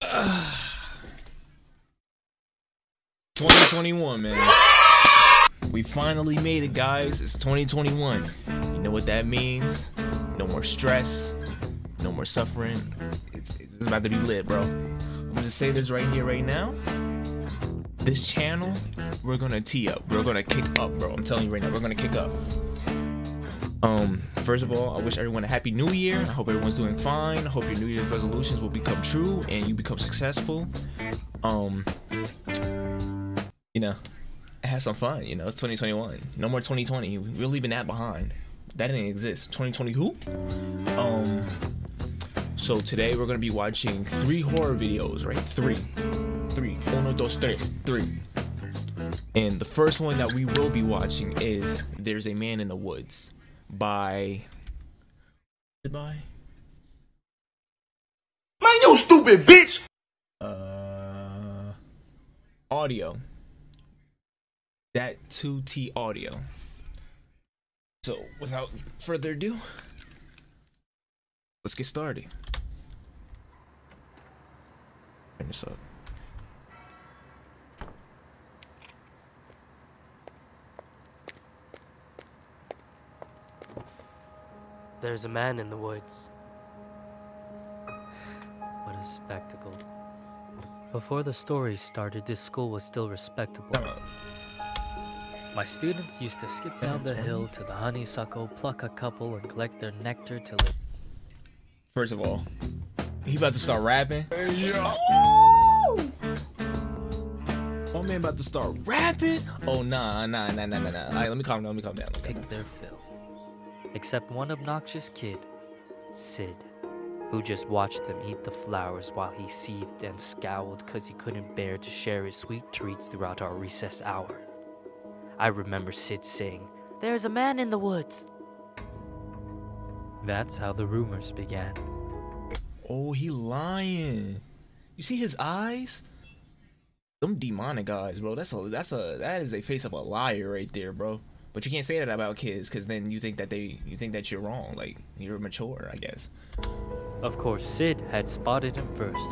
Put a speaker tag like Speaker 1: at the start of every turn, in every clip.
Speaker 1: 2021, man. We finally made it, guys. It's 2021. You know what that means? No more stress, no more suffering. It's about to be lit, bro. I'm gonna say this right here, right now. This channel, we're gonna tee up. We're gonna kick up, bro. I'm telling you right now, we're gonna kick up. First of all, I wish everyone a happy new year. I hope everyone's doing fine. I hope your New Year's resolutions will become true and you become successful. You know, have some fun. You know, it's 2021. No more 2020. We're leaving that behind. That didn't exist. 2020 who? So today we're gonna be watching 3 horror videos, right? 3. Uno, dos, tres. 3. And the first one that we will be watching is There's a Man in the Woods by Man,
Speaker 2: you stupid bitch.
Speaker 1: Audio. That 2T audio. So without further ado, let's get started. Turn this up.
Speaker 3: There's a man in the woods. What a spectacle. Before the story started, this school was still respectable. My students used to skip down the hill to the honeysuckle, pluck a couple, and collect their nectar till it...
Speaker 1: First of all, he about to start rapping.
Speaker 2: Yeah.
Speaker 1: Oh man, about to start rapping? Oh nah. Alright, let me calm down.
Speaker 3: Pick their fill. Except one obnoxious kid, Sid, who just watched them eat the flowers while he seethed and scowled because he couldn't bear to share his sweet treats throughout our recess hour. I remember Sid saying, "There's a man in the woods." That's how the rumors began.
Speaker 1: Oh, he lying. You see his eyes? Them demonic eyes, bro. That is a face of a liar right there, bro. But you can't say that about kids, because then you think that you're wrong. Like, you're mature, I guess.
Speaker 3: Of course, Sid had spotted him first.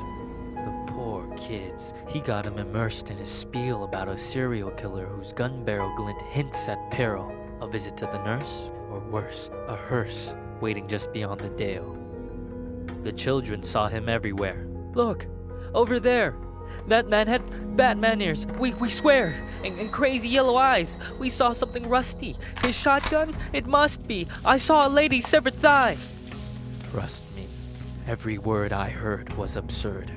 Speaker 3: The poor kids. He got him immersed in his spiel about a serial killer whose gun barrel glint hints at peril. A visit to the nurse, or worse, a hearse, waiting just beyond the dale. The children saw him everywhere. Look, over there. That man had Batman ears, we swear, and crazy yellow eyes. We saw something rusty. His shotgun? It must be. I saw a lady's severed thigh. Trust me, every word I heard was absurd.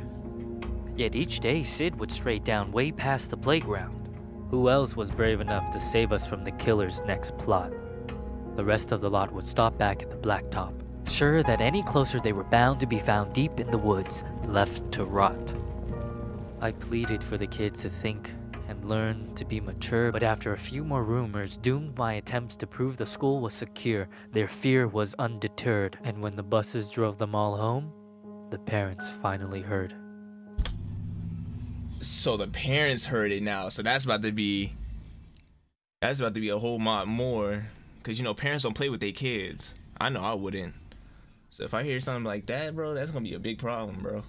Speaker 3: Yet each day Sid would stray down way past the playground. Who else was brave enough to save us from the killer's next plot? The rest of the lot would stop back at the blacktop, sure that any closer they were bound to be found deep in the woods, left to rot. I pleaded for the kids to think and learn to be mature, but after a few more rumors doomed my attempts to prove the school was secure, their fear was undeterred, and when the buses drove them all home, the parents finally heard.
Speaker 1: So the parents heard it now, so that's about to be a whole lot more, because you know parents don't play with their kids. I know I wouldn't. So if I hear something like that, bro, that's gonna be a big problem, bro.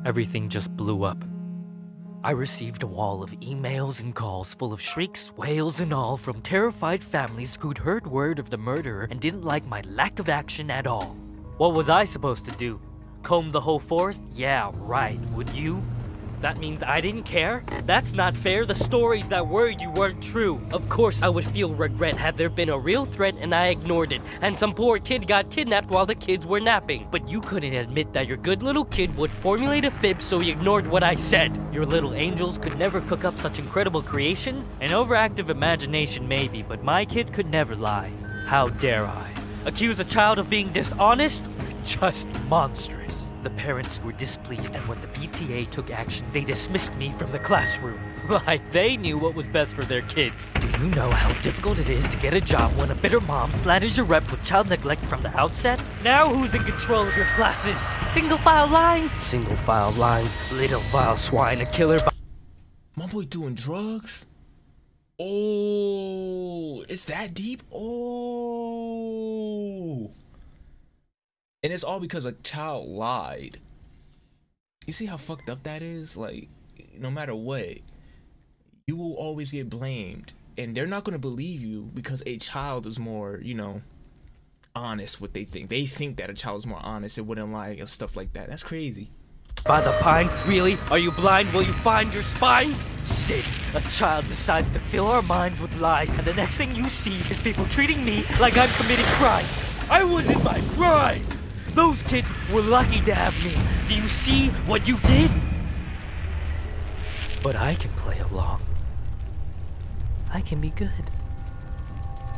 Speaker 3: Everything just blew up. I received a wall of emails and calls full of shrieks, wails, and all from terrified families who'd heard word of the murderer and didn't like my lack of action at all. What was I supposed to do? Comb the whole forest? Yeah, right. Would you? That means I didn't care? That's not fair. The stories that were you weren't true. Of course I would feel regret had there been a real threat and I ignored it, and some poor kid got kidnapped while the kids were napping. But you couldn't admit that your good little kid would formulate a fib, so you ignored what I said. Your little angels could never cook up such incredible creations. An overactive imagination maybe, but my kid could never lie. How dare I? Accuse a child of being dishonest? Just monstrous. The parents were displeased, and when the PTA took action, they dismissed me from the classroom. Like they knew what was best for their kids. Do you know how difficult it is to get a job when a bitter mom slanders your rep with child neglect from the outset? Now who's in control of your classes? Single file lines? Single file lines. Little vile swine, a killer.
Speaker 1: My boy doing drugs? Oh, it's that deep? Oh. And it's all because a child lied. You see how fucked up that is? Like, no matter what, you will always get blamed, and they're not gonna believe you because a child is more, you know, honest. What they think that a child is more honest and wouldn't lie and stuff like that. That's crazy.
Speaker 3: By the pines? Really? Are you blind? Will you find your spines? Sid, a child decides to fill our minds with lies, and the next thing you see is people treating me like I'm committing crimes. I was in my prime. Those kids were lucky to have me. Do you see what you did? But I can play along. I can be good.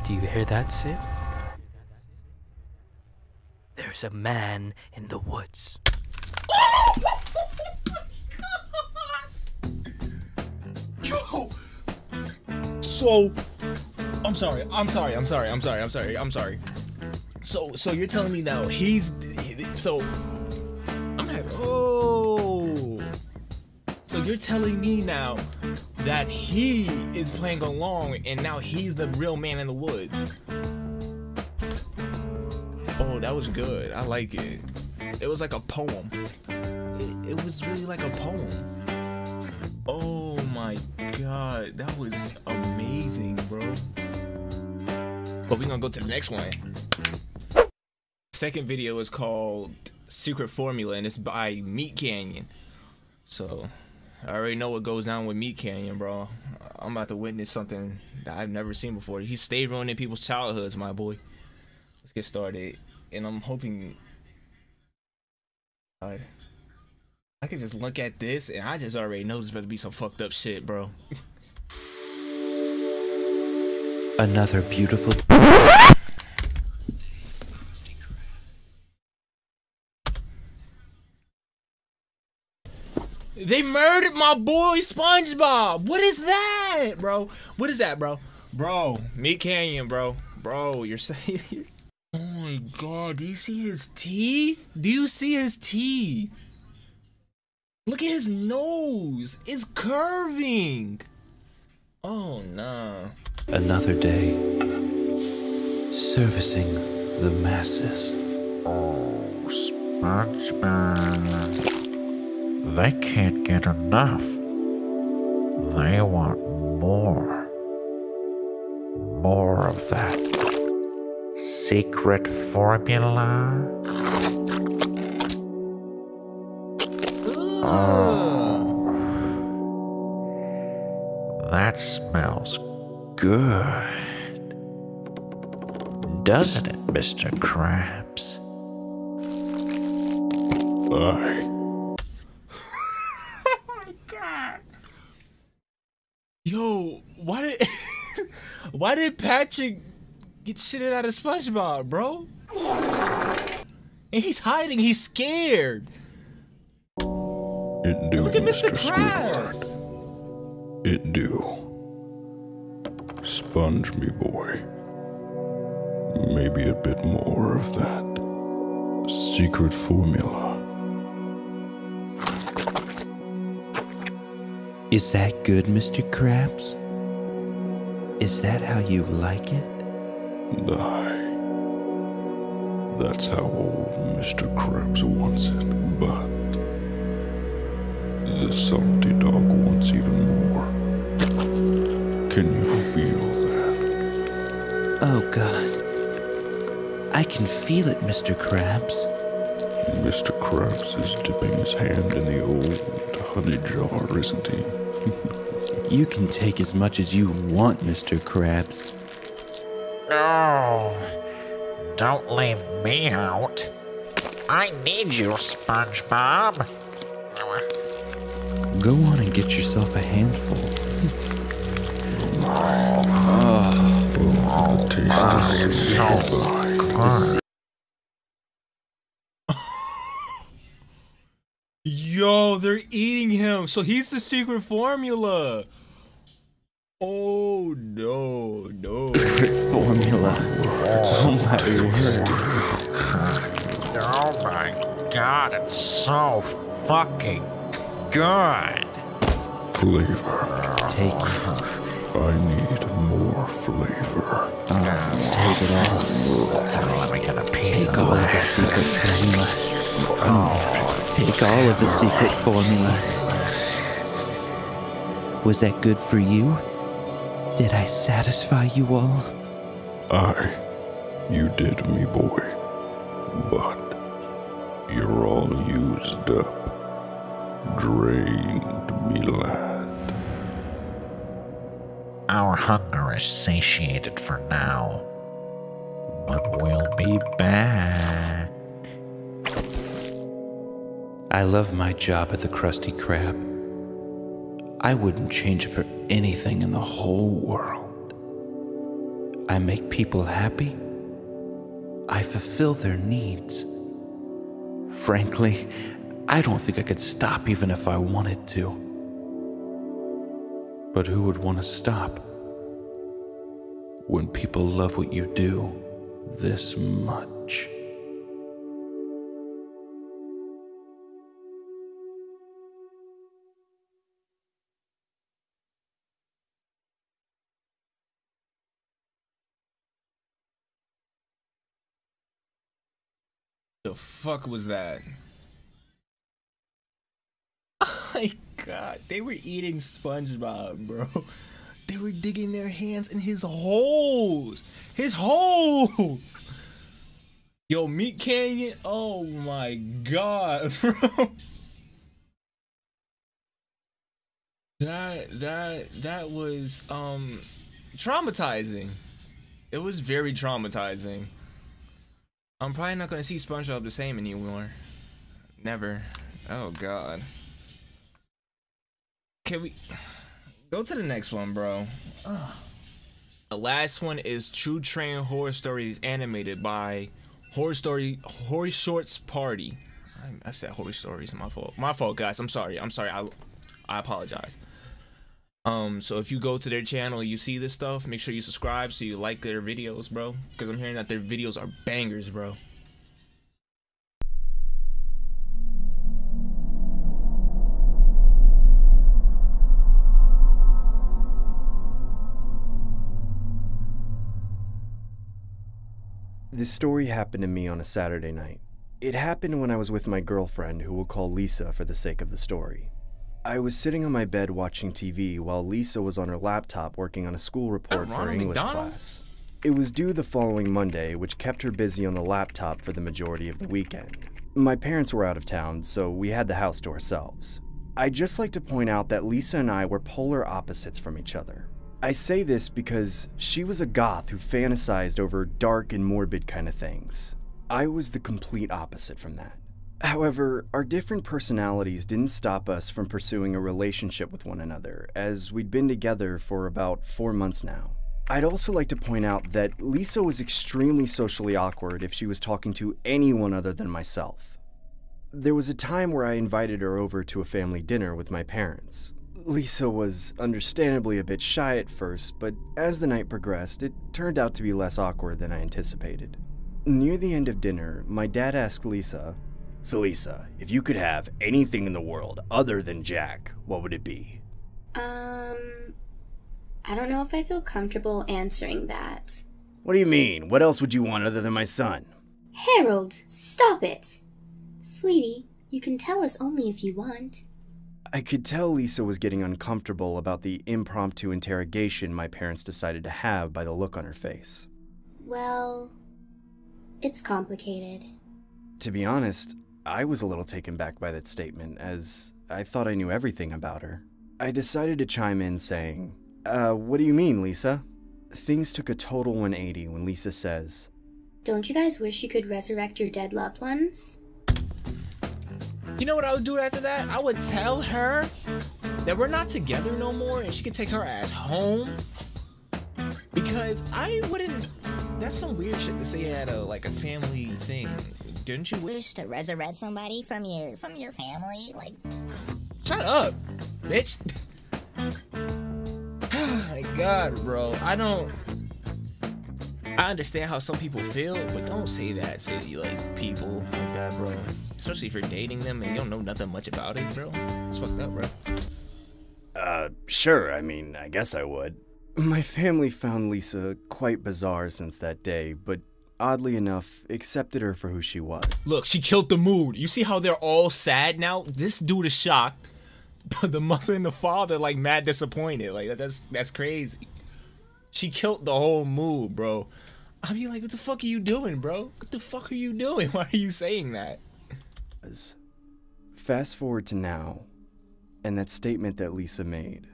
Speaker 3: Do you hear that, Sid? There's a man in the woods.
Speaker 1: Yo! So, I'm sorry. So you're telling me now so you're telling me now that he is playing along and now he's the real man in the woods. Oh, that was good. I like it. It was like a poem. It was really like a poem. Oh my god, that was amazing, bro. But we're gonna go to the next one. Second video is called Secret Formula, and it's by Meat Canyon. So I already know what goes down with Meat Canyon, bro. I'm about to witness something that I've never seen before. He stayed ruining people's childhoods, my boy. Let's get started. And I'm hoping I could just look at this and I just already know there's about to be some fucked up shit, bro.
Speaker 4: Another beautiful...
Speaker 1: They murdered my boy SpongeBob. What is that, bro? What is that, bro? Bro, Meat Canyon, bro. Bro, you're saying... Oh my god, do you see his teeth? Do you see his teeth? Look at his nose. It's curving. Oh, no.
Speaker 4: Another day. Servicing the masses.
Speaker 5: Oh, SpongeBob. They can't get enough. They want more. More of that secret formula. Oh, that smells good. Doesn't it, Mr. Krabs?
Speaker 1: Oh my god. Yo, why did Patrick get shitted out of SpongeBob, bro? And he's hiding, he's scared.
Speaker 6: It do,
Speaker 1: look at Mr.
Speaker 6: Krabs.
Speaker 1: Krabs.
Speaker 6: It do. Sponge me, boy. Maybe a bit more of that secret formula.
Speaker 4: Is that good, Mr. Krabs? Is that how you like it?
Speaker 6: Aye. That's how old Mr. Krabs wants it, but the salty dog wants even more. Can you feel that?
Speaker 4: Oh, God. I can feel it, Mr. Krabs.
Speaker 6: Mr. Krabs is dipping his hand in the old honey jar, isn't he?
Speaker 4: You can take as much as you want, Mr. Krabs.
Speaker 5: No, don't leave me out. I need you, SpongeBob.
Speaker 4: Go on and get yourself a handful.
Speaker 6: The taste is so good.
Speaker 1: Yo, they're eating him. So he's the secret formula. Oh no, no.
Speaker 4: Secret formula. Oh my word.
Speaker 5: Oh my god, it's so fucking good.
Speaker 6: Flavor.
Speaker 4: Take it.
Speaker 6: I need more flavor.
Speaker 4: Take it all.
Speaker 5: Let me get a piece
Speaker 4: Take
Speaker 5: of
Speaker 4: all the
Speaker 5: that.
Speaker 4: secret formula. take all of the secret formulas. Was that good for you? Did I satisfy you all?
Speaker 6: You did, me boy. But you're all used up. Drained, me lad.
Speaker 5: Our hunger is satiated for now, but we'll be back.
Speaker 4: I love my job at the Krusty Krab. I wouldn't change it for anything in the whole world. I make people happy. I fulfill their needs. Frankly, I don't think I could stop even if I wanted to. But who would want to stop when people love what you do this much?
Speaker 1: The fuck was that? Oh my god, they were eating SpongeBob, bro. They were digging their hands in his holes. His holes. Yo, Meat Canyon. Oh my god, bro. That was traumatizing. It was very traumatizing. I'm probably not gonna see SpongeBob the same anymore. Never. Oh god. Can we go to the next one, bro? Ugh. The last one is True Train Horror Stories, animated by Horror Shorts Party. I said Horror Stories. My fault. My fault, guys. I'm sorry. I apologize. So if you go to their channel, you see this stuff, make sure you subscribe so you like their videos, bro. Because I'm hearing that their videos are bangers, bro.
Speaker 7: This story happened to me on a Saturday night. It happened when I was with my girlfriend, who we'll call Lisa for the sake of the story. I was sitting on my bed watching TV while Lisa was on her laptop working on a school report for her English class. It was due the following Monday, which kept her busy on the laptop for the majority of the weekend. My parents were out of town, so we had the house to ourselves. I'd just like to point out that Lisa and I were polar opposites from each other. I say this because she was a goth who fantasized over dark and morbid kind of things. I was the complete opposite from that. However, our different personalities didn't stop us from pursuing a relationship with one another, as we'd been together for about 4 months now. I'd also like to point out that Lisa was extremely socially awkward if she was talking to anyone other than myself. There was a time where I invited her over to a family dinner with my parents. Lisa was understandably a bit shy at first, but as the night progressed, it turned out to be less awkward than I anticipated. Near the end of dinner, my dad asked Lisa, "So Lisa, if you could have anything in the world other than Jack, what would it be?"
Speaker 8: I don't know if I feel comfortable answering that.
Speaker 7: "What do you mean? What else would you want other than my son?"
Speaker 8: Harold, stop it! Sweetie, you can tell us only if you want.
Speaker 7: I could tell Lisa was getting uncomfortable about the impromptu interrogation my parents decided to have by the look on her face.
Speaker 8: Well, it's complicated.
Speaker 7: To be honest, I was a little taken back by that statement, as I thought I knew everything about her. I decided to chime in saying, what do you mean, Lisa?" Things took a total 180 when Lisa says,
Speaker 8: Don't you guys wish you could resurrect your dead loved ones?
Speaker 1: You know what I would do after that? I would tell her that we're not together no more and she could take her ass home. Because I wouldn't... That's some weird shit to say at a family thing. Didn't you
Speaker 9: wish to resurrect somebody from your family? Like,
Speaker 1: shut up, bitch. Oh my god, bro. I understand how some people feel, but don't say that to people like that, bro. Especially if you're dating them and you don't know nothing much about it, bro. It's fucked up, bro.
Speaker 7: Sure, I guess I would. My family found Lisa quite bizarre since that day, but oddly enough, accepted her for who she was.
Speaker 1: Look, she killed the mood. You see how they're all sad now? This dude is shocked, but the mother and the father like mad disappointed. Like that's crazy. She killed the whole mood, bro. I mean, like, what the fuck are you doing, bro? What the fuck are you doing? Why are you saying that?
Speaker 7: Fast forward to now, and that statement that Lisa made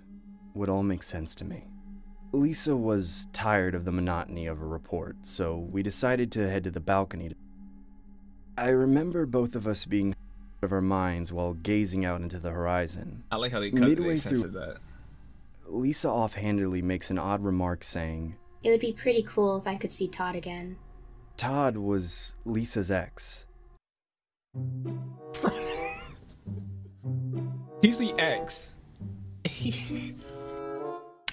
Speaker 7: would all make sense to me. Lisa was tired of the monotony of her report, so we decided to head to the balcony. I remember both of us being of our minds while gazing out into the horizon.
Speaker 1: I like how they
Speaker 7: Midway
Speaker 1: censored
Speaker 7: through
Speaker 1: that.
Speaker 7: Lisa offhandedly makes an odd remark saying,
Speaker 8: It would be pretty cool if I could see Todd again.
Speaker 7: Todd was Lisa's ex.
Speaker 1: He's the ex.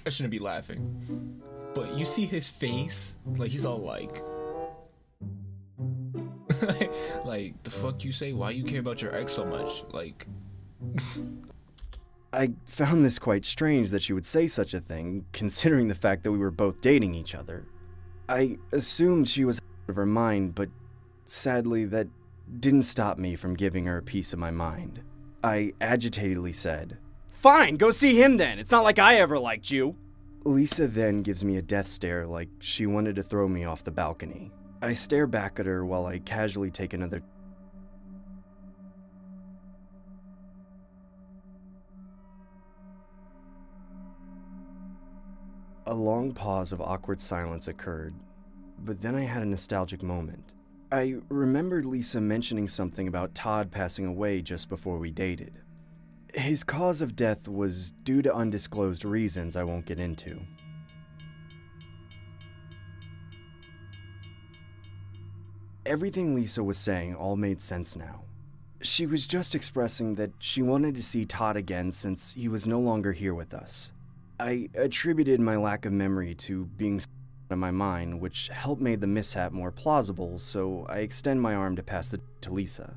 Speaker 1: I shouldn't be laughing. But you see his face? Like, he's all like... like, the fuck you say? Why you care about your ex so much? Like...
Speaker 7: I found this quite strange that she would say such a thing, considering the fact that we were both dating each other. I assumed she was out of her mind, but sadly that didn't stop me from giving her a piece of my mind. I agitatedly said, "Fine, go see him then. It's not like I ever liked you." Lisa then gives me a death stare like she wanted to throw me off the balcony. I stare back at her while I casually take another. A long pause of awkward silence occurred, but then I had a nostalgic moment. I remembered Lisa mentioning something about Todd passing away just before we dated. His cause of death was due to undisclosed reasons I won't get into. Everything Lisa was saying all made sense now. She was just expressing that she wanted to see Todd again since he was no longer here with us. I attributed my lack of memory to being out of my mind, which helped make the mishap more plausible, so I extend my arm to pass the to Lisa.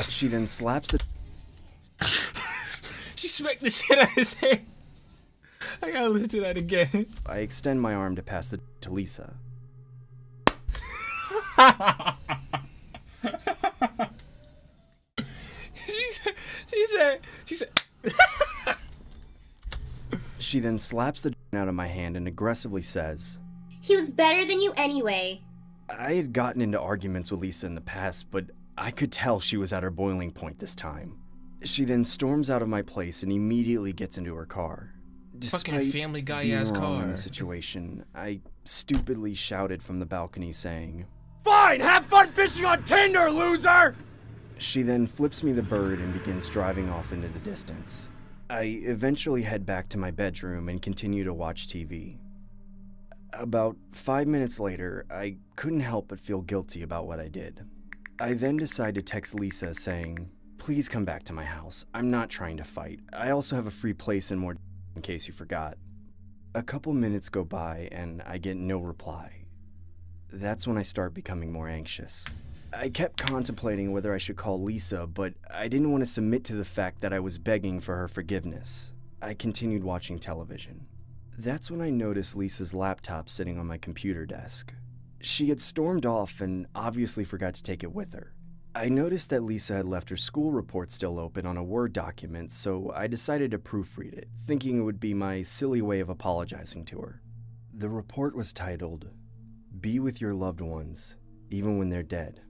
Speaker 7: She then slaps the.
Speaker 1: She smacked the shit out of his hand. I gotta listen to that again.
Speaker 7: I extend my arm to pass the to Lisa. She said. She then slaps the out of my hand and aggressively says,
Speaker 8: He was better than you anyway.
Speaker 7: I had gotten into arguments with Lisa in the past, but I could tell she was at her boiling point this time. She then storms out of my place and immediately gets into her car. Despite
Speaker 1: fucking Family Guy
Speaker 7: being
Speaker 1: ass
Speaker 7: wrong
Speaker 1: car.
Speaker 7: in the situation, I stupidly shouted from the balcony saying,
Speaker 2: Fine, have fun fishing on Tinder, loser!
Speaker 7: She then flips me the bird and begins driving off into the distance. I eventually head back to my bedroom and continue to watch TV. About 5 minutes later, I couldn't help but feel guilty about what I did. I then decide to text Lisa saying, "Please come back to my house. I'm not trying to fight. I also have a free place and more in case you forgot." A couple minutes go by and I get no reply. That's when I start becoming more anxious. I kept contemplating whether I should call Lisa, but I didn't want to submit to the fact that I was begging for her forgiveness. I continued watching television. That's when I noticed Lisa's laptop sitting on my computer desk. She had stormed off and obviously forgot to take it with her. I noticed that Lisa had left her school report still open on a Word document, so I decided to proofread it, thinking it would be my silly way of apologizing to her. The report was titled, "Be with your loved ones, even when they're dead."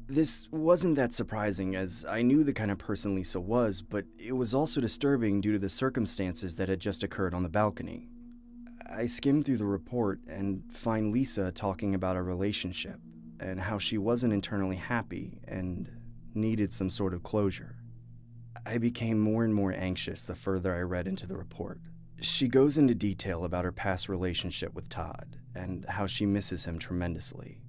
Speaker 7: This wasn't that surprising, as I knew the kind of person Lisa was, but it was also disturbing due to the circumstances that had just occurred on the balcony. I skimmed through the report and find Lisa talking about a relationship and how she wasn't internally happy and needed some sort of closure. I became more and more anxious the further I read into the report. She goes into detail about her past relationship with Todd and how she misses him tremendously.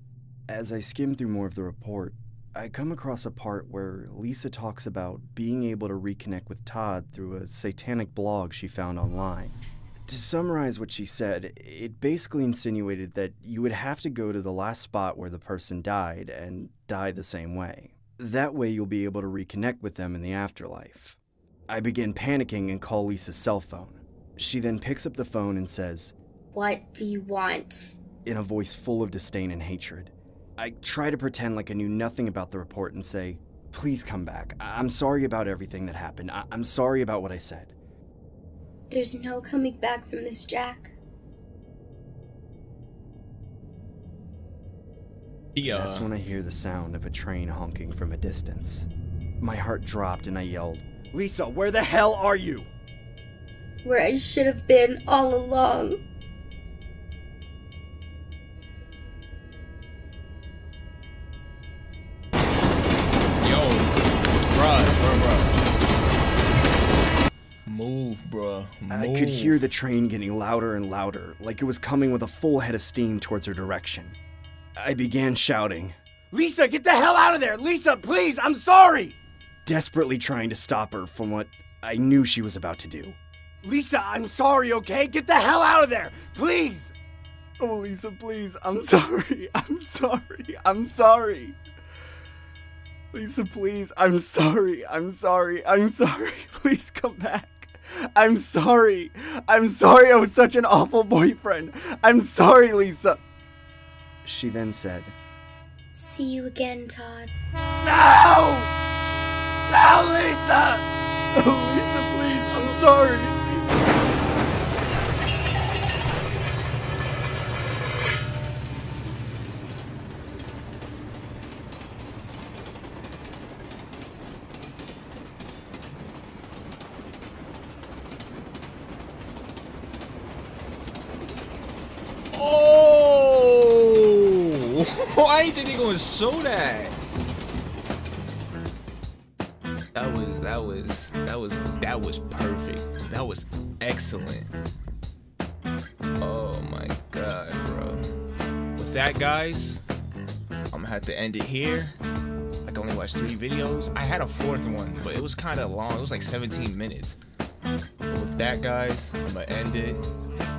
Speaker 7: As I skim through more of the report, I come across a part where Lisa talks about being able to reconnect with Todd through a satanic blog she found online. To summarize what she said, it basically insinuated that you would have to go to the last spot where the person died and die the same way. That way you'll be able to reconnect with them in the afterlife. I begin panicking and call Lisa's cell phone. She then picks up the phone and says,
Speaker 8: What do you want?
Speaker 7: in a voice full of disdain and hatred. I try to pretend like I knew nothing about the report and say, "Please come back. I'm sorry about everything that happened. I'm sorry about what I said."
Speaker 8: There's no coming back from this, Jack.
Speaker 1: Yeah.
Speaker 7: That's when I hear the sound of a train honking from a distance. My heart dropped and I yelled, "Lisa, where the hell are you?"
Speaker 8: Where I should have been all along.
Speaker 1: Move, bruh. Move.
Speaker 7: I could hear the train getting louder and louder, like it was coming with a full head of steam towards her direction. I began shouting,
Speaker 2: Lisa, get the hell out of there! Lisa, please, I'm sorry!
Speaker 7: desperately trying to stop her from what I knew she was about to do.
Speaker 2: Lisa, I'm sorry, okay? Get the hell out of there! Please!
Speaker 7: Oh, Lisa, please, I'm sorry. I'm sorry. I'm sorry. Lisa, please, I'm sorry. I'm sorry. I'm sorry. Please come back. I'm sorry. I'm sorry I was such an awful boyfriend. I'm sorry, Lisa. She then said,
Speaker 8: See you again, Todd.
Speaker 2: No! No, Lisa!
Speaker 7: "Oh, Lisa, please, I'm sorry."
Speaker 1: Oh! Why did they gonna show that? That was perfect. That was excellent. Oh my god, bro. With that, guys, I'm gonna have to end it here. I can only watch 3 videos. I had a 4th one, but it was kind of long. It was like 17 minutes. But with that, guys, I'm gonna end it.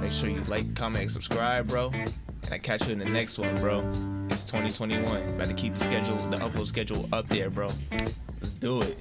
Speaker 1: Make sure you like, comment, and subscribe, bro. And I catch you in the next one, bro. It's 2021. Better keep the upload schedule up there, bro. Let's do it.